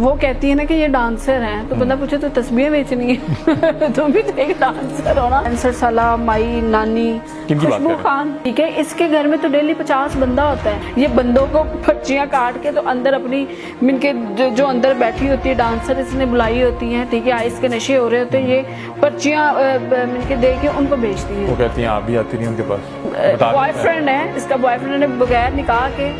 वो कहती है ना कि ये डांसर हैं, तो बंदा पूछे तो तस्बीहें बेचनी है तुम भी तो एक डांसर हो ना। आंसर साला, माई, नानी, खुशबू खान, ठीक है। इसके घर में तो डेली 50 बंदा होता है। ये बंदों को पर्चियां काट के तो अंदर अपनी मिनके जो अंदर बैठी होती है डांसर इसने बुलाई होती है, ठीक है, आइस के नशे हो रहे होते हैं, ये पर्चियां मिनके दे के उनको बेचती है। वो कहती हैं आप भी आती नहीं उनके पास। बॉयफ्रेंड है इसका, बॉयफ्रेंड ने बगैर निकाह के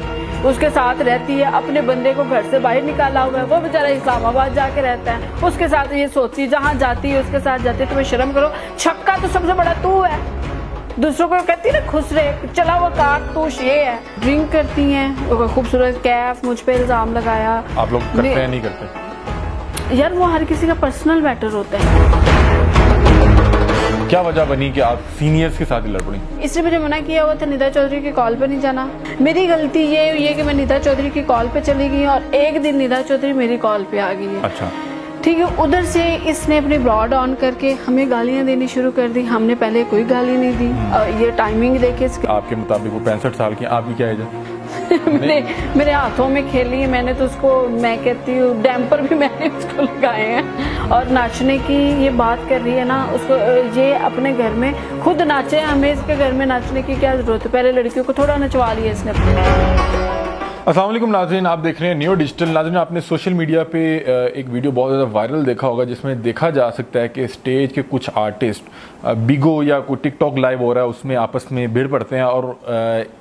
उसके साथ रहती है, अपने बंदे को घर से बाहर निकाला हुआ है, वो बेचारा इस्लामाबाद जाके रहता है, उसके साथ ये सोचती जहाँ जाती है उसके साथ जाती है। तुम्हें शर्म करो, छक्का तो सबसे बड़ा तू है, दूसरों को कहती है ना खुश रहे, चला हुआ कारतूस ये है। ड्रिंक करती हैं, खूबसूरत कैफ, मुझ पे इल्जाम लगाया। आप लोग करते हैं नहीं करते? यार वो हर किसी का पर्सनल मैटर होता है। क्या वजह बनी कि आप सीनियर्स के साथ ही लड़ पड़ी? इसलिए मुझे मना किया हुआ था निदा चौधरी की कॉल पे नहीं जाना। मेरी गलती ये हुई है कि मैं निदा चौधरी की कॉल पे चली गई और एक दिन निदा चौधरी मेरी कॉल पे आ गई है। अच्छा, ठीक है। उधर से इसने अपनी ब्रॉड ऑन करके हमें गालियां देनी शुरू कर दी। हमने पहले कोई गाली नहीं दी। ये टाइमिंग देखे आपके मुताबिक वो 65 साल की, आपकी क्या एज है? मेरे हाथों में खेली है मैंने, तो उसको मैं कहती हूँ डैम्पर भी मैंने उसको लगाए हैं। और नाचने की ये बात कर रही है ना, उसको ये अपने घर में खुद नाचे, हमें इसके घर में नाचने की क्या जरूरत है? पहले लड़कियों को थोड़ा नचवा लिया इसने अपने। अस्सलाम वालेकुम नाज़रीन, आप देख रहे हैं न्यू डिजिटल। नाज़रीन, आपने सोशल मीडिया पे एक वीडियो बहुत ज़्यादा वायरल देखा होगा जिसमें देखा जा सकता है कि स्टेज के कुछ आर्टिस्ट बिगो या कोई टिकटॉक लाइव हो रहा है उसमें आपस में भिड़ पड़ते हैं और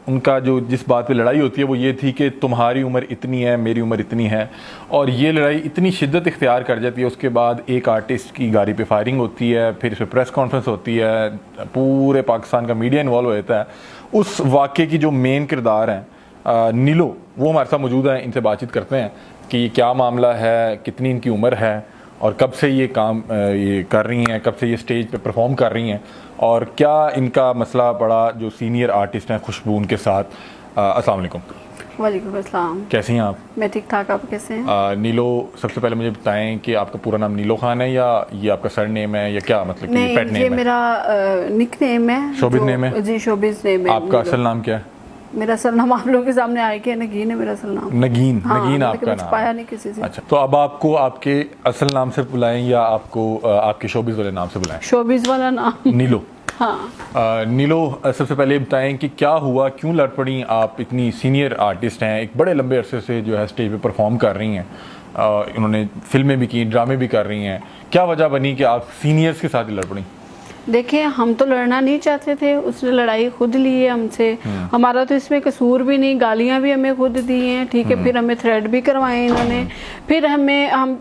उनका जो जिस बात पे लड़ाई होती है वो ये थी कि तुम्हारी उम्र इतनी है, मेरी उम्र इतनी है, और ये लड़ाई इतनी शिद्दत इख्तियार कर जाती है। उसके बाद एक आर्टिस्ट की गाड़ी पे फायरिंग होती है, फिर इस पर प्रेस कॉन्फ्रेंस होती है, पूरे पाकिस्तान का मीडिया इन्वॉल्व हो जाता है। उस वाक़े की जो मेन किरदार हैं नीलो, वो हमारे साथ मौजूद हैं, इनसे बातचीत करते हैं कि क्या मामला है, कितनी इनकी उम्र है और कब से ये काम ये कर रही हैं, कब से ये स्टेज पे परफॉर्म कर रही हैं, और क्या इनका मसला पड़ा जो सीनियर आर्टिस्ट हैं खुशबू उनके साथ। अस्सलाम वालेकुम। वालेकुम अस्सलाम। कैसी हैं आप? मैं ठीक ठाक, आप कैसे हैं? नीलो, सबसे पहले मुझे बताएं कि आपका पूरा नाम नीलो खान है या ये आपका सर नेम है या क्या, मतलब नहीं, पेट नेम ये है? मेरा निक नेम है, शोबिज़ नेम है? जी शोबिज़ नेम है। आपका असल नाम क्या है? मेरा असल नाम आप लोगों के सामने आए कि नगीन है मेरा असल नाम। नगीन? हाँ, नगीन आपका नाम? पाया नहीं किसी से। अच्छा, तो अब आपको आपके असल नाम से बुलाएं या आपको आपके शोबिज़ वाले नाम से बुलाएं? शोबिज़ वाला नाम नीलो। हाँ। नीलो, सबसे पहले बताएं कि क्या हुआ, क्यों लड़ पड़ी? आप इतनी सीनियर आर्टिस्ट हैं, एक बड़े लंबे अरसे से जो है स्टेज पे परफॉर्म कर रही हैं, इन्होंने फिल्में भी की, ड्रामे भी कर रही हैं, क्या वजह बनी कि आप सीनियर्स के साथ ही लड़ पड़ी? देखिए, हम तो लड़ना नहीं चाहते थे, उसने लड़ाई खुद ली है हमसे। हमारा तो इसमें कसूर भी नहीं, गालियां भी हमें खुद दी हैं, ठीक है। फिर हमें थ्रेड भी करवाए इन्होंने, फिर हम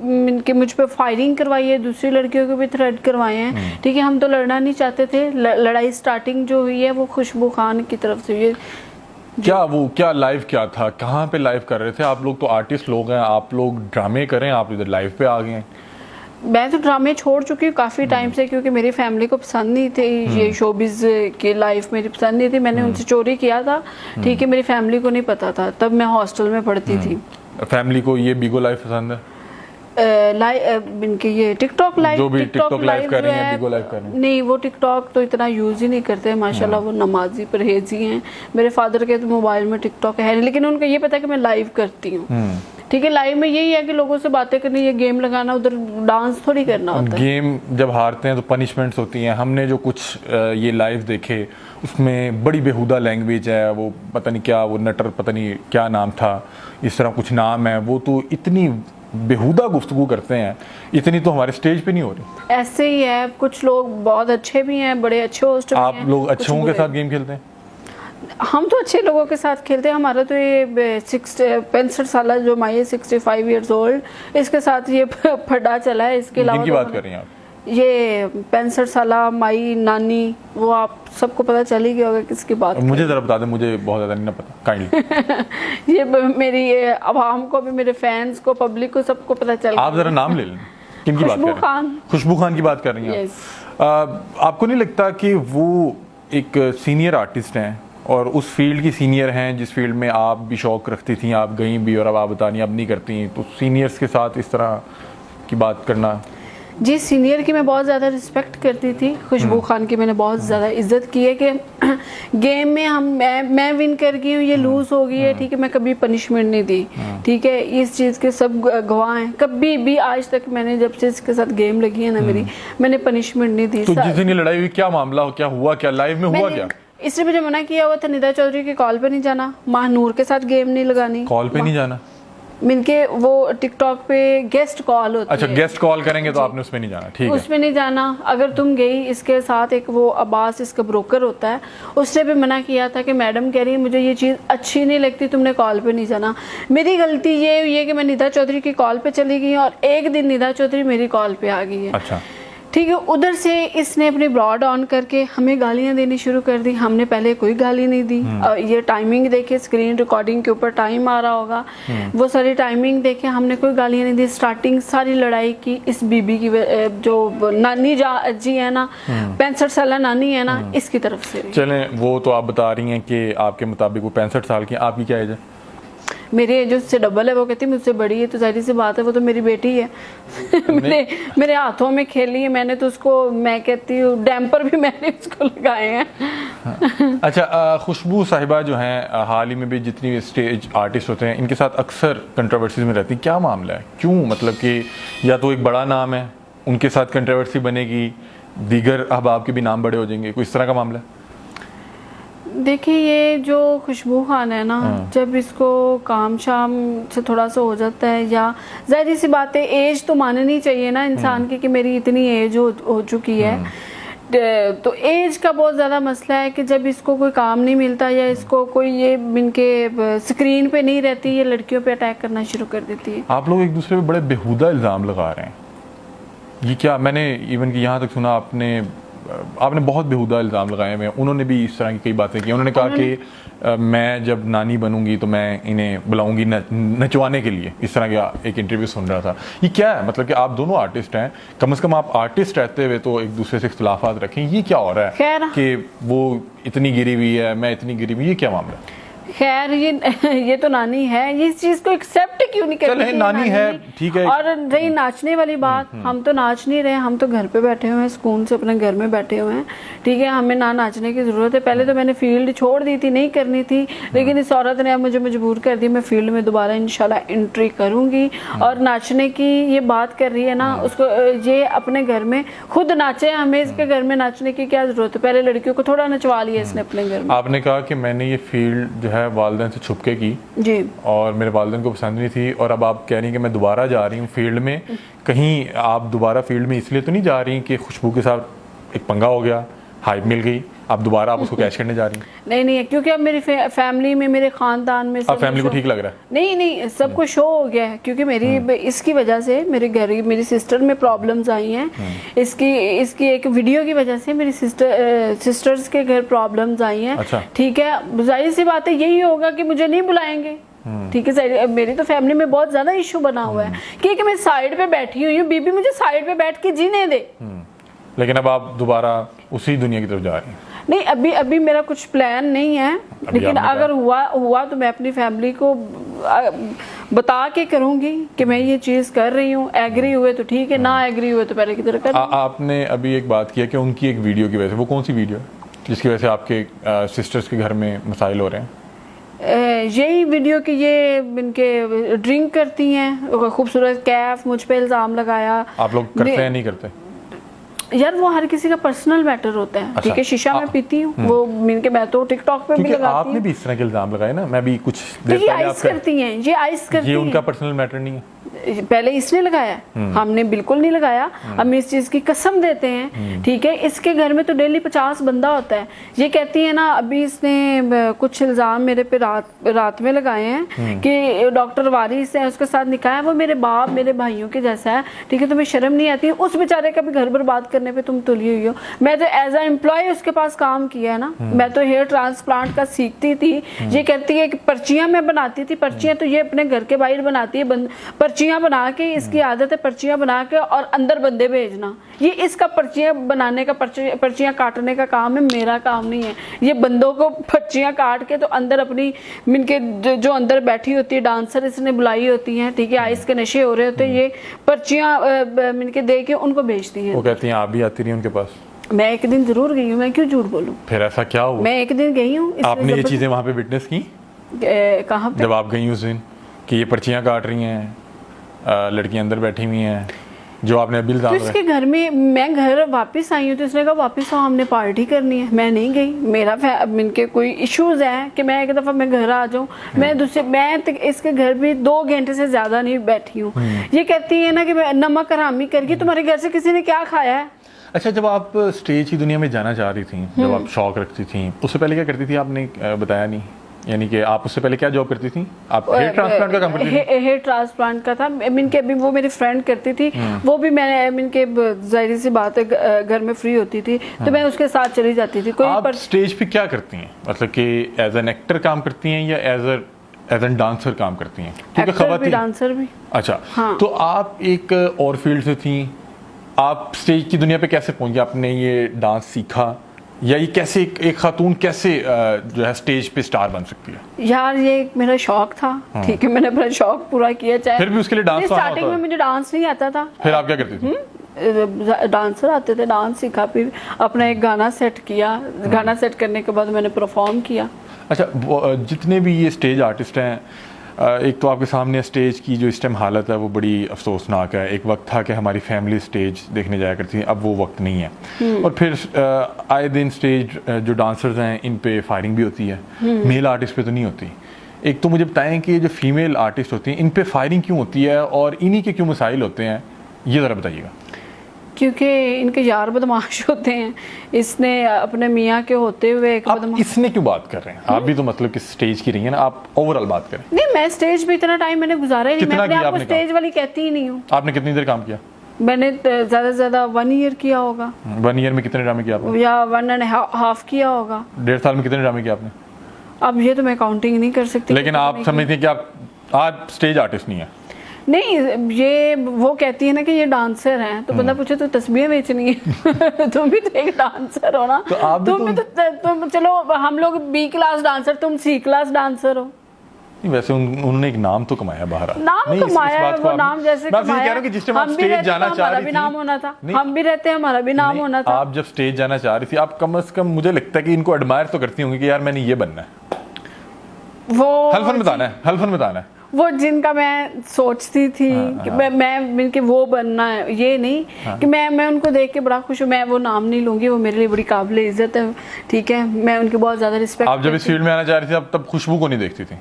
मुझ पे फायरिंग करवाई है, दूसरी लड़कियों को भी थ्रेड करवाए हैं, ठीक है। हम तो लड़ना नहीं चाहते थे। लड़ाई स्टार्टिंग जो हुई है वो खुशबू खान की तरफ से हुई है। क्या लाइव क्या था, कहाँ पे लाइव कर रहे थे? आप लोग तो आर्टिस्ट लोग हैं, आप लोग ड्रामे करें, आप इधर लाइव पे आ गए हैं। मैं तो ड्रामे छोड़ चुकी हूँ काफ़ी टाइम से, क्योंकि मेरी फैमिली को पसंद नहीं थी ये शोबिज़ की लाइफ, मेरी पसंद नहीं थी। मैंने उनसे चोरी किया था, ठीक है, मेरी फैमिली को नहीं पता था, तब मैं हॉस्टल में पढ़ती थी। फैमिली को ये बिगो लाइफ पसंद है? इनके ये टिकटॉक लाइव, जो भी टिकटॉक लाइव कर रही हैं, बिगो लाइव कर रही हैं? नहीं, वो टिकटॉक तो इतना यूज़ ही नहीं करते माशाल्लाह, वो नमाजी परहेजी हैं। मेरे फादर के तो मोबाइल में टिकटॉक है, लेकिन उनको ये पता है कि मैं लाइव करती हूँ, ठीक है। लाइव में यही है कि लोगों से बातें करनी, ये गेम लगाना, उधर डांस थोड़ी करना होता है। गेम जब हारते हैं तो पनिशमेंट्स होती हैं। हमने जो कुछ ये लाइव देखे उसमें बड़ी बेहुदा लैंग्वेज है, वो पता नहीं क्या, वो नटर पता नहीं क्या नाम था, इस तरह कुछ नाम है, वो तो इतनी बेहुदा गुफ्तगू करते हैं, इतनी तो हमारे स्टेज पे नहीं हो रही। ऐसे ही है, कुछ लोग बहुत अच्छे भी हैं, बड़े अच्छे होस्ट भी हैं। आप लोग अच्छों के साथ गेम खेलते हैं? हम तो अच्छे लोगों के साथ खेलते हैं। हमारा तो ये 65 साल जो माई है, 65 ईयर्स ओल्ड, इसके साथ ये फटा चला है। इसके अलावा किनकी बात कर रही हैं आप? ये 65 साल माई, नानी, वो आप सबको पता चल ही गया होगा किसकी बात। मुझे जरा बता दें, मुझे बहुत ज़्यादा नहीं ना पता, काइंडली। ये मेरी आवाम को भी, मेरे फैंस को, पब्लिक को, सबको पता चल। आप जरा नाम ले लें, किनकी बात कर रही हैं? खुशबू खान की बात कर रही हैं आप। आपको नहीं लगता कि वो एक सीनियर आर्टिस्ट हैं और उस फील्ड की सीनियर हैं जिस फील्ड में आप भी शौक रखती थी, आप गई भी और अब आप बतानी अब नहीं करती, तो सीनियर्स के साथ इस तरह की बात करना? जी सीनियर की मैं बहुत ज़्यादा रिस्पेक्ट करती थी, खुशबू खान की मैंने बहुत ज़्यादा इज्जत की है कि गेम में मैं विन कर गई हूँ, ये लूज हो गई है, ठीक है, मैं कभी पनिशमेंट नहीं दी, ठीक है, इस चीज़ के सब गवाह हैं। कभी भी आज तक मैंने जब से इसके साथ गेम लगी है ना मेरी, मैंने पनिशमेंट नहीं दी। तो जिस दिन ये लड़ाई हुई क्या मामला क्या हुआ, क्या लाइव में हुआ क्या? इसने मुझे मना किया हुआ था निदा चौधरी की कॉल पे नहीं जाना, महानूर के साथ गेम नहीं लगानी, कॉल पे नहीं जाना, मिलके वो टिकटॉक पे गेस्ट कॉल होती अच्छा है। गेस्ट कॉल करेंगे तो आपने उसमें नहीं जाना, ठीक है, उसमें नहीं जाना। अगर तुम गई, इसके साथ एक वो अब्बास इसका ब्रोकर होता है, उसने भी मना किया था कि मैडम कह रही है मुझे ये चीज़ अच्छी नहीं लगती, तुमने कॉल पे नहीं जाना। मेरी गलती ये हुई है कि मैं निदा चौधरी की कॉल पे चली गई और एक दिन निदा चौधरी मेरी कॉल पे आ गई है, अच्छा ठीक है। उधर से इसने अपनी ब्रॉड ऑन करके हमें गालियां देनी शुरू कर दी, हमने पहले कोई गाली नहीं दी। ये टाइमिंग देखे, स्क्रीन रिकॉर्डिंग के ऊपर टाइम आ रहा होगा, वो सारी टाइमिंग देखे, हमने कोई गालियां नहीं दी। स्टार्टिंग सारी लड़ाई की इस बीबी की, जो नानी जी है ना, 65 साल नानी है ना, इसकी तरफ से। चलें, वो तो आप बता रही हैं कि आपके मुताबिक वो 65 साल की, आपकी क्या एज है? मेरी एज उससे डबल है, वो कहती है मुझसे बड़ी है, तो जाहिर सी बात है वो तो मेरी बेटी है। मेरे हाथों में खेली है मैंने, तो उसको मैं कहती हूँ डैम्पर भी मैंने उसको लगाए हैं। अच्छा, खुशबू साहिबा जो हैं, हाल ही में भी जितनी स्टेज आर्टिस्ट होते हैं इनके साथ अक्सर कंट्रोवर्सीज में रहती, क्या मामला है, क्यों? मतलब कि या तो एक बड़ा नाम है उनके साथ कंट्रोवर्सी बनेगी, दीगर अहबाब के भी नाम बड़े हो जाएंगे, कोई इस तरह का मामला है? देखिए ये जो खुशबू खान है ना, जब इसको काम शाम से थोड़ा सा हो जाता है, या जाहिर सी बात है एज तो माननी चाहिए ना इंसान की कि मेरी इतनी एज हो चुकी है, तो एज का बहुत ज़्यादा मसला है कि जब इसको कोई काम नहीं मिलता या इसको कोई ये इनके स्क्रीन पे नहीं रहती, ये लड़कियों पे अटैक करना शुरू कर देती है। आप लोग एक दूसरे पे बड़े बेहुदा इल्ज़ाम लगा रहे हैं, ये क्या? मैंने इवन कि यहाँ तक सुना आपने बहुत बेहुदा इल्ज़ाम लगाए हुए हैं। उन्होंने भी इस तरह की कई बातें की, उन्होंने कहा कि मैं जब नानी बनूंगी तो मैं इन्हें बुलाऊंगी नचवाने के लिए, इस तरह का एक इंटरव्यू सुन रहा था। ये क्या है? मतलब कि आप दोनों आर्टिस्ट हैं, कम से कम आप आर्टिस्ट रहते हुए तो एक दूसरे से इख्तिलाफात रखें, ये क्या हो रहा है कि वो इतनी गिरी हुई है, मैं इतनी गिरी हुई, ये क्या मामला है? खैर ये तो नानी है, ये इस चीज को एक्सेप्ट क्यों नहीं करती? नानी है, ठीक है। और रही नाचने वाली बात, हम तो नाच नहीं रहे, हम तो घर पे बैठे हुए हैं, सुकून से अपने घर में बैठे हुए हैं, ठीक है, हमें ना नाचने की जरूरत है। पहले तो मैंने फील्ड छोड़ दी थी, नहीं करनी थी, लेकिन इस औरत ने अब मुझे मजबूर कर दिया, मैं फील्ड में दोबारा इंशाल्लाह एंट्री करूंगी। और नाचने की ये बात कर रही है ना, उसको ये अपने घर में खुद नाचे, हमें इसके घर में नाचने की क्या जरूरत है? पहले लड़कियों को थोड़ा नचवा लिया इसने अपने घर में। आपने कहा कि मैंने ये फील्ड जो है वालिदैन से छुपके की जी, और मेरे वालिदैन को पसंद नहीं थी, और अब आप कह रही हैं कि मैं दोबारा जा रही हूँ फील्ड में। कहीं आप दोबारा फील्ड में इसलिए तो नहीं जा रही कि खुशबू के साथ एक पंगा हो गया, हाइप मिल गई, अब दोबारा आप उसको कैश करने जा रही हैं? नहीं, क्योंकि अब मेरी फैमिली में, मेरे खानदान में अब फैमिली को ठीक लग रहा है? नहीं, सबको शो हो गया है, क्योंकि मेरी इसकी वजह से मेरे घर मेरी सिस्टर में प्रॉब्लम्स आई हैं, इसकी एक वीडियो की वजह से मेरी सिस्टर्स के घर प्रॉब्लम्स आई हैं। अच्छा। ठीक है, जाहिर सी बात है यही होगा कि मुझे नहीं बुलाएंगे, ठीक है। मेरी तो फैमिली में बहुत ज्यादा इशू बना हुआ है कि मैं साइड पे बैठी हुई हूँ, बीबी मुझे साइड पे बैठ के जीने दे। लेकिन अब आप दोबारा उसी दुनिया की तरफ जा रही हैं? नहीं, अभी मेरा कुछ प्लान नहीं है, लेकिन अगर हुआ तो मैं अपनी फैमिली को बता के करूंगी कि मैं ये चीज कर रही हूँ। एग्री हुए तो ठीक है, ना एग्री हुए तो पहले की तरह कर। आपने अभी एक बात किया कि उनकी एक वीडियो की वजह से, वो कौन सी वीडियो जिसकी वजह से आपके सिस्टर्स के घर में मसाइल हो रहे हैं? यही वीडियो कि ये इनके ड्रिंक करती हैं, खूबसूरत कैफ, मुझ पे इल्जाम लगाया। आप लोग करते हैं नहीं करते? यार वो हर किसी का पर्सनल मैटर होता है, ठीक है। शीशा में पीती हूँ, वो मैं तो टिकटॉक पे भी लगाती हूँ। आपने भी इस तरह के इल्जाम लगाए ना, मैं भी कुछ देर पहले आइस करती हैं, ये आइस करती हैं। ये उनका पर्सनल मैटर नहीं है? पहले इसने लगाया, हमने बिल्कुल नहीं लगाया, हम इस चीज की कसम देते हैं, ठीक है। इसके घर में तो डेली 50 बंदा होता है। ये कहती है ना, अभी इसने कुछ इल्जाम मेरे पे रात में लगाए हैं कि डॉक्टर वारिस है, उसके साथ निकाह है, वो मेरे बाप मेरे भाइयों के जैसा है, ठीक है। तुम्हें शर्म नहीं आती? उस बेचारे का भी घर बर्बाद कर करने पे तुम तुली हुई हो। मैं तो एज अ एम्प्लॉय उसके पास काम किया है ना, मैं तो हेयर ट्रांसप्लांट का सीखती थी। ये कहती है कि पर्चियां मैं बनाती थी, पर्चियां तो ये अपने घर के बाहर बनाती है, पर्चियां बना के, इसकी आदत है पर्चियां बना के और अंदर बंदे भेजना। ये इसका पर्चियां बनाने का, पर्चियां काटने का काम है, मेरा काम नहीं है। ये बंदों को पर्चियां काट के तो अंदर अपनी मिनके जो अंदर बैठी होती है डांसर इसने बुलाई होती है, ठीक है, आइस के नशे हो रहे होते हैं, ये पर्चियां मिनके दे के उनको भेजती हैं। वो कहती हैं आप भी आती रही उनके पास? मैं एक दिन जरूर गई हूँ, मैं क्यों झूठ बोलूं। फिर ऐसा क्या हुआ? मैं एक दिन गई हूँ। आपने ये चीजें वहां पे विटनेस की? कहाँ पे? जब आप गई उस दिन कि ये पर्चियां काट रही हैं, लड़कियां अंदर बैठी हुई हैं, जो आपने अभी तो इसके घर में, मैं घर वापस आई हूँ तो इसने कहा वापस आओ हमने पार्टी करनी है। मैं नहीं गई, मेरा इनके कोई इश्यूज है कि मैं एक दफा मैं घर आ जाऊँ। मैं इसके घर भी 2 घंटे से ज्यादा नहीं बैठी हूँ। ये कहती है ना कि मैं नमक हरामी करके, तुम्हारे घर से किसी ने क्या खाया है। अच्छा, जब आप स्टेज की दुनिया में जाना चाह रही थी, जब आप शौक रखती थी, उससे पहले क्या करती थी आपने बताया नहीं, यानी कि आप उससे पहले क्या जॉब करती थी? आप हेयर ट्रांसप्लांट का काम करती थी? हेयर ट्रांसप्लांट का था। इनके अभी वो मेरी फ्रेंड करती थी, वो भी मैं इनके जाहिर सी बात है घर में फ्री होती थी तो मैं उसके साथ चली जाती थी। आप स्टेज पे क्या करती हैं, मतलब कि एज एन एक्टर काम करती हैं या एज एन डांसर काम करती हैं? क्योंकि खवातीन डांसर भी। अच्छा, हाँ। तो आप एक और फील्ड से थी, आप स्टेज की दुनिया पे कैसे पहुंची? आपने ये डांस सीखा या ये कैसे एक खातून कैसे जो है स्टेज पे स्टार बन सकती है? यार ये मेरा शौक था, ठीक है, मैंने अपना शौक पूरा किया। चाहे फिर भी उसके लिए डांस स्टार्टिंग में मुझे डांस नहीं आता था। फिर आप क्या करती थी? डांसर आते थे, डांस सीखा, फिर अपना एक गाना सेट किया। गाना सेट करने के बाद मैंने परफॉर्म किया। अच्छा, जितने भी ये स्टेज आर्टिस्ट हैं, एक तो आपके सामने स्टेज की जो इस टाइम हालत है वो बड़ी अफसोसनाक है। एक वक्त था कि हमारी फैमिली स्टेज देखने जाया करती थी, अब वो वक्त नहीं है। और फिर आए दिन स्टेज जो डांसर्स हैं इन पे फायरिंग भी होती है, मेल आर्टिस्ट पे तो नहीं होती। एक तो मुझे बताएं कि जो फीमेल आर्टिस्ट होती हैं इन पे फायरिंग क्यों होती है और इन्हीं के क्यों मसाइल होते हैं, ये ज़रा बताइएगा। क्योंकि इनके यार बदमाश होते हैं। इसने अपने मियाँ के होते हुए एक बदमाश। इसने क्यों बात कर रहे हैं? आप भी तो मतलब कि स्टेज की रही है ना, आप ओवरऑल बात करें। नहीं, मैं स्टेज पे इतना टाइम मैंने गुजारा ही नहीं। मैं अपने आप को स्टेज वाली कहती ही नहीं हूँ। आपने कितनी देर काम किया? मैंने ज्यादा से ज्यादा 1 ईयर किया होगा। 1 ईयर में कितने ड्रामे किया आपने? या 1.5 किया होगा। 1.5 साल में कितने ड्रामे किया आपने? अब ये तो मैं काउंटिंग नहीं कर सकती। लेकिन आप समझते हैं कि आप आज स्टेज आर्टिस्ट नहीं है? नहीं, ये वो कहती है ना कि ये डांसर हैं, तो बंदा पूछे तो तस्बीहें बेचनी है तुम भी तो एक डांसर हो ना। तो आप तुम भी तो चलो हम लोग B क्लास डांसर, तुम C क्लास डांसर हो। वैसे उन्होंने एक नाम तो कमाया बाहर। नाम कमाया है, वो नाम जैसे कमाया। हम भी रहते जाना चाह रही थी, नाम होना था। हम भी रहते हैं, हमारा भी नाम होना था। आप जब स्टेज जाना चाह रही थी, आप कम से कम मुझे लगता है कि इनको एडमायर तो करती होंगी कि यार मैंने ये बनना है, वो हल्फन बताना है वो जिनका मैं सोचती थी कि मैं इनके वो बनना है, ये नहीं कि मैं उनको देख के बड़ा खुश हूँ। मैं वो नाम नहीं लूंगी, वो मेरे लिए बड़ी काबिल इज्जत है, ठीक है, मैं उनकी बहुत ज्यादा रिस्पेक्ट। आप जब इस फील्ड में आना चाह रही थी, आप तब खुशबू को नहीं देखती थी?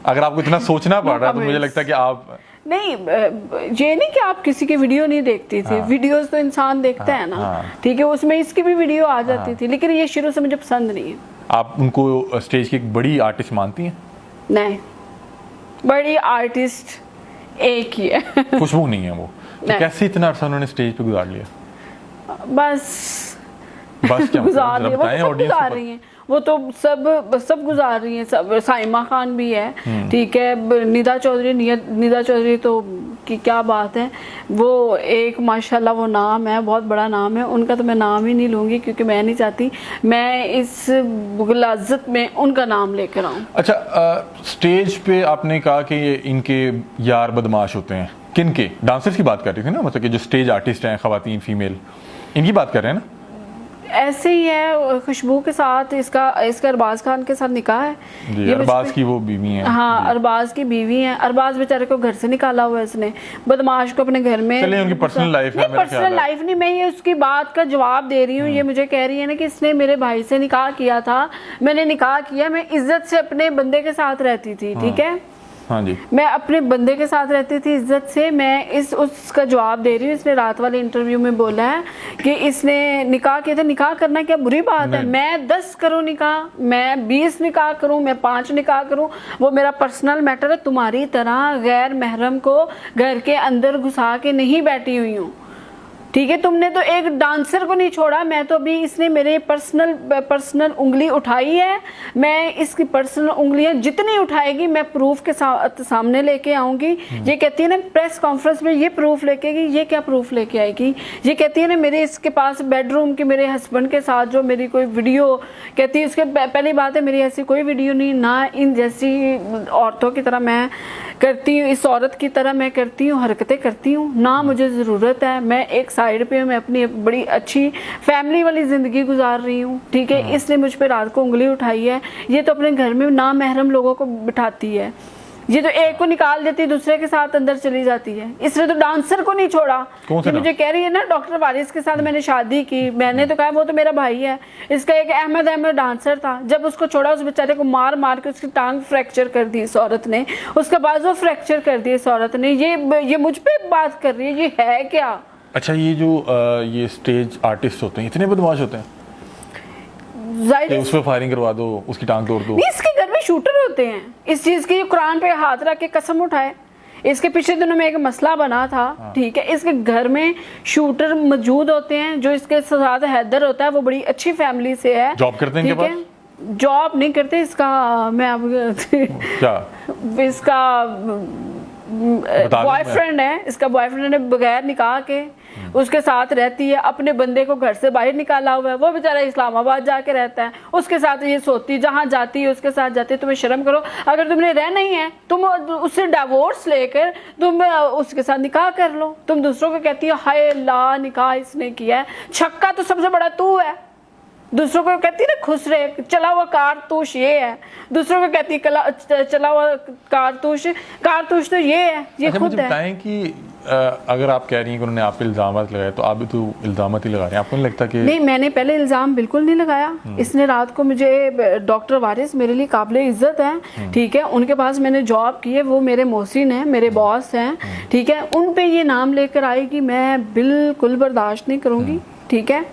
अगर आपको इतना सोचना पड़ रहा है तो मुझे लगता है कि आप नहीं, ये नहीं कि आप किसी की वीडियो नहीं देखती थी। वीडियोस तो इंसान देखता है ना, ठीक है, उसमें इसकी भी वीडियो आ जाती थी, लेकिन ये शुरू से मुझे पसंद नहीं है। आप उनको स्टेज की एक बड़ी आर्टिस्ट मानती हैं? नहीं, बड़ी आर्टिस्ट एक ही है खुशबू नहीं है वो। तो कैसे इतना अरसा उन्होंने स्टेज पे गुजार लिया? बस क्या गुजार रही हैं, वो तो सब गुजार रही हैं। सब साइमा खान भी है, ठीक है, निदा चौधरी तो की क्या बात है, वो एक माशाल्लाह वो नाम है, बहुत बड़ा नाम है उनका। तो मैं नाम ही नहीं लूंगी क्योंकि मैं नहीं चाहती मैं इस गुलाजत में उनका नाम लेकर आऊं। अच्छा, स्टेज पे आपने कहा कि ये इनके यार बदमाश होते हैं, किन के? डांसर्स की बात कर रही थी ना, मतलब कि जो स्टेज आर्टिस्ट हैं, खवातीन फीमेल, इनकी बात कर रहे हैं ना? ऐसे ही है, खुशबू के साथ इसका अरबाज खान के साथ निकाह है। ये अरबाज की वो बीवी है। हाँ, अरबाज की बीवी है। अरबाज बेचारे को घर से निकाला हुआ है इसने, बदमाश को अपने घर में। चलिए, उनकी पर्सनल लाइफ है। पर्सनल लाइफ नहीं, मैं ये उसकी बात का जवाब दे रही हूँ। ये मुझे कह रही है ना कि इसने मेरे भाई से निकाह किया था, मैंने निकाह किया, मैं इज्जत से अपने बंदे के साथ रहती थी, ठीक है, हाँ जी। मैं अपने बंदे के साथ रहती थी इज्जत से। मैं उसका जवाब दे रही हूँ। इसने रात वाले इंटरव्यू में बोला है कि इसने निकाह किया था। निकाह करना क्या बुरी बात है? मैं 10 करूँ निकाह, मैं 20 निकाह करूँ, मैं 5 निकाह करूँ, वो मेरा पर्सनल मैटर है। तुम्हारी तरह गैर महरम को घर के अंदर घुसा के नहीं बैठी हुई हूँ, ठीक है? तुमने तो एक डांसर को नहीं छोड़ा। मैं तो अभी, इसने मेरे पर्सनल उंगली उठाई है। मैं इसकी पर्सनल उंगलियां जितनी उठाएगी मैं प्रूफ के सामने लेके आऊंगी। ये कहती है ना प्रेस कॉन्फ्रेंस में ये प्रूफ लेके आएगी। ये क्या प्रूफ लेके आएगी? ये कहती है ना मेरे इसके पास बेडरूम के मेरे हस्बैंड के साथ जो मेरी कोई वीडियो, कहती है उसके पहली बात है मेरी ऐसी कोई वीडियो नहीं, ना इन जैसी औरतों की तरह मैं करती हूँ, इस औरत की तरह मैं करती हूँ, हरकतें करती हूँ, ना मुझे ज़रूरत है। मैं एक साइड पे मैं अपनी बड़ी अच्छी फैमिली वाली ज़िंदगी गुजार रही हूँ, ठीक है? इसने मुझ पे रात को उंगली उठाई है। ये तो अपने घर में ना महरम लोगों को बिठाती है। ये तो एक को निकाल देती है, दूसरे के साथ अंदर चली जाती है। इसने तो डांसर को नहीं छोड़ा। ये मुझे कह रही है ना डॉक्टर वारिस के साथ मैंने शादी की। मैंने तो कहा वो तो मेरा भाई है। इसका एक अहमद डांसर था, जब उसको छोड़ा उस बेचारे को मार मार के उसकी टांग फ्रैक्चर कर दी इस औरत ने, उसका बाजू फ्रैक्चर कर दिया इस औरत ने। ये मुझ पे बात कर रही है, ये है क्या? अच्छा, ये जो ये स्टेज आर्टिस्ट होते हैं इतने बदमाश होते हैं? उस पर फायरिंग करवा दो, उसकी टांग तोड़ दो। इसके घर में शूटर होते हैं इस चीज की। कुरान पे हाथ रख के कसम उठाए। इसके पिछले दिनों में एक मसला बना था, ठीक है? इसके घर में शूटर मौजूद होते हैं। जो इसके साथ हैदर होता है वो बड़ी अच्छी फैमिली से है। जॉब करते हैं इनके पास? जॉब नहीं करते। इसका मैं अब क्या इसका बॉयफ्रेंड है। इसका बॉयफ्रेंड है, बगैर निकाह के उसके साथ रहती है। अपने बंदे को घर से बाहर निकाला हुआ है। वो बेचारा इस्लामाबाद जाके रहता है, उसके साथ ये सोती, जहाँ जाती है उसके साथ जाती है। तुम्हें शर्म करो। अगर तुमने रहना ही है तुम उससे डिवोर्स लेकर तुम उसके साथ निकाह कर लो। तुम दूसरों को कहती हो हाय अल्लाह निकाह इसने किया है। छक्का तो सबसे बड़ा तू है। दूसरों को कहती है ना खुश रहे, चला हुआ कारतूस ये है। दूसरों को कहती है चला हुआ कारतूस तो ये है, ये खुद मुझे है। बताएं कि अगर आप कह रही हैं कि उन्होंने आप पे इल्जाम लगाए तो आप भी तो इल्जाम ही लगा रहे हैं। आपको नहीं लगता कि? नहीं, मैंने पहले इल्जाम बिल्कुल नहीं लगाया। इसने रात को मुझे, डॉक्टर वारिस मेरे लिए काबिले इज्जत है, ठीक है? उनके पास मैंने जॉब की है, वो मेरे मोहसिन हैं, मेरे बॉस हैं, ठीक है? उन पे ये नाम लेकर आएगी, मैं बिल्कुल बर्दाश्त नहीं करूंगी, ठीक है?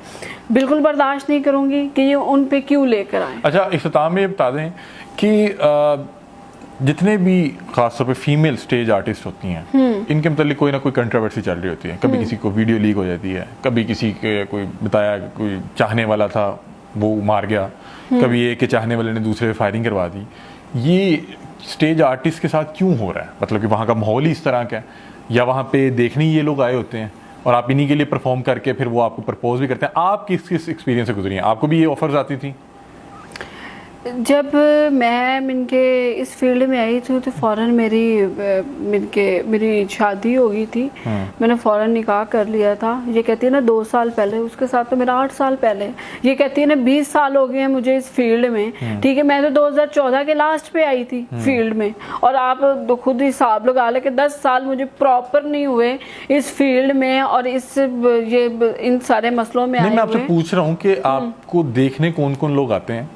बिल्कुल बर्दाश्त नहीं करूंगी कि ये उन पे क्यों लेकर आए। अच्छा, इख्तिताम में बता दें कि जितने भी खासतौर पे फीमेल स्टेज आर्टिस्ट होती हैं इनके मतलब कोई ना कोई कंट्रोवर्सी चल रही होती है। कभी किसी को वीडियो लीक हो जाती है, कभी किसी के कोई बताया कोई चाहने वाला था वो मार गया, कभी एक के चाहने वाले ने दूसरे पे फायरिंग करवा दी। ये स्टेज आर्टिस्ट के साथ क्यों हो रहा है? मतलब कि वहाँ का माहौल ही इस तरह का है, या वहाँ पे देखने ये लोग आए होते हैं और आप इन्हीं के लिए परफॉर्म करके फिर वो आपको प्रपोज भी करते हैं? आप किस एक्सपीरियंस से गुजरी हैं? आपको भी ये ऑफर्स आती थी? जब मैं इनके इस फील्ड में आई थी तो फ़ौरन मेरी शादी हो गई थी। मैंने फ़ौरन निकाह कर लिया था। ये कहती है ना 2 साल पहले, उसके साथ तो मेरा 8 साल पहले। ये कहती है ना 20 साल हो गए हैं मुझे इस फील्ड में, ठीक है? मैं तो 2014 के लास्ट पे आई थी फील्ड में, और आप तो खुद हिसाब लगा ले कि 10 साल मुझे प्रॉपर नहीं हुए इस फील्ड में और इन सारे मसलों में। मैं आपसे पूछ रहा हूँ कि आपको देखने कौन कौन लोग आते हैं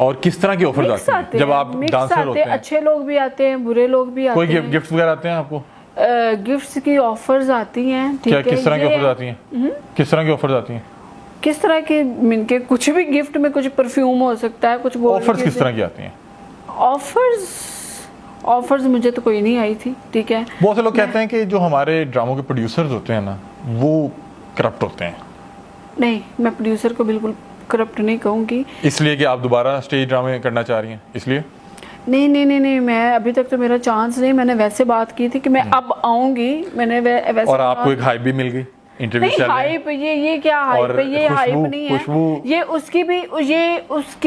और किस तरह की ऑफर आते हैं जब आप डांसर होते हैं? अच्छे लोग भी आते हैं, बुरे लोग भी आते हैं। कोई गिफ्ट वगैरह आते हैं आपको? गिफ्ट्स की ऑफर्स आती हैं, ठीक है? किस तरह की ऑफर्स आती हैं? किस तरह की ऑफर्स आती हैं? किस तरह के मिनके कुछ भी गिफ्ट में कुछ परफ्यूम हो सकता है, कुछ ऑफर्स किस तरह की आती हैं? ऑफर्स मुझे तो कोई नहीं आई थी, ठीक है? बहुत से लोग कहते हैं कि जो हमारे ड्रामों के प्रोड्यूसर्स होते हैं ना वो करप्ट होते हैं। नहीं, मैं प्रोड्यूसर को बिल्कुल करप्ट नहीं कहूँगी। इसलिए कि आप दोबारा स्टेज ड्रामे करना चाह रही हैं इसलिए? नहीं, मैं अभी तक तो मेरा चांस नहीं। मैंने वैसे बात की थी कि मैं अब आऊंगी, मैंने वैसे। और आपको एक हाइप भी मिल गई इंटरव्यू नहीं, हाइप ये क्या हाइप है? ये हाइप नहीं है। ये उसकी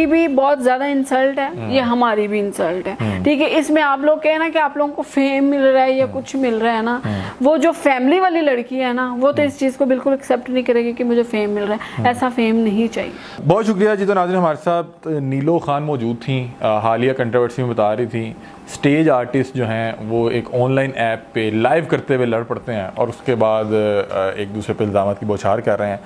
भी बहुत ज्यादा इंसल्ट है, ये हमारी भी इंसल्ट है, ठीक है? इसमें आप लोग कहे ना कि आप लोगों को फेम मिल रहा है या कुछ मिल रहा है ना, वो जो फैमिली वाली लड़की है ना वो तो इस चीज को बिल्कुल एक्सेप्ट नहीं करेगी कि मुझे फेम मिल रहा है। ऐसा फेम नहीं चाहिए। बहुत शुक्रिया जी। तो नाज़रीन, हमारे साथ नीलो खान मौजूद थी, हालिया कंट्रोवर्सी में बता रही थी स्टेज आर्टिस्ट जो हैं वो एक ऑनलाइन ऐप पे लाइव करते हुए लड़ पड़ते हैं और उसके बाद एक दूसरे पे इल्ज़ाम की बौछार कर रहे हैं।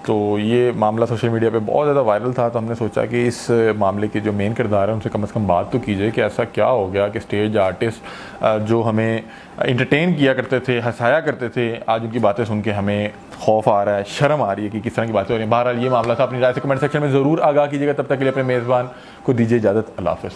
तो ये मामला सोशल मीडिया पे बहुत ज़्यादा वायरल था, तो हमने सोचा कि इस मामले के जो मेन किरदार हैं उनसे कम से कम बात तो कीजिए कि ऐसा क्या हो गया कि स्टेज आर्टिस्ट जो हमें इंटरटेन किया करते थे, हंसाया करते थे, आज उनकी बातें सुन के हमें खौफ आ रहा है, शर्म आ रही है कि किस तरह की बातें हो रही हैं। बहरहाल ये मामला था, अपनी राय से कमेंट सेक्शन में ज़रूर आगाह कीजिएगा। तब तक के लिए अपने मेज़बान को दीजिए इजाज़त। अल्लाह हाफ़िज़।